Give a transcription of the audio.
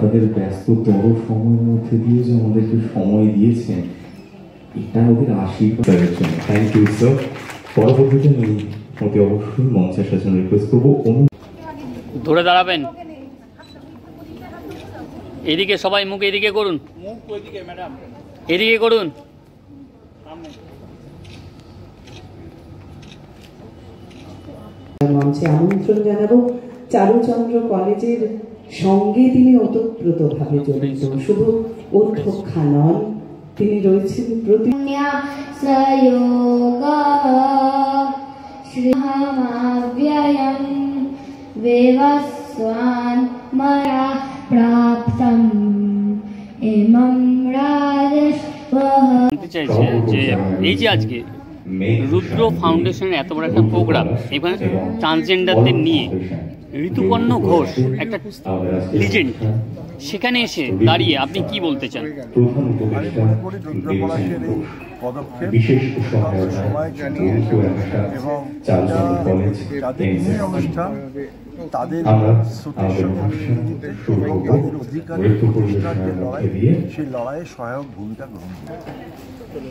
তাদের ব্যস্ততর সময়ের মধ্যে দিয়ে যে আমাদেরকে সময় দিয়েছেন, এটা ওদের আশীর্বাদের জন্য। Thank you sir. পরবর্তীতে আমি ওকে অবশ্যই মঞ্চে আসার জন্য রিকোয়েস্ট করবো। ধরে দাঁড়াবেন, এদিকে সবাই মুখ এদিকে করুন, এদিকে করুন। মঞ্চে আমন্ত্রণ জানাবো চারুচন্দ্র কলেজের সঙ্গে তিনি ওতপ্রোতভাবে জড়িত, শুধু অধ্যক্ষা নন, তিনি রয়েছেন প্রতি চাইছে যে এই যে আজকে রুদ্র ফাউন্ডেশনের এত বড় একটা প্রোগ্রাম, এখানে ট্রান্সজেন্ডারদের নিয়ে ঋতুপর্ণ ঘোষ একটা লিজেন্ড, সেখানে এসে দাঁড়িয়ে আপনি কি বলতে চান? এবং অনুষ্ঠান তাদের অধিকারের প্রতিষ্ঠার যে লড়াই, সেই লড়াইয়ে সহায়ক ভূমিকা গ্রহণ করে।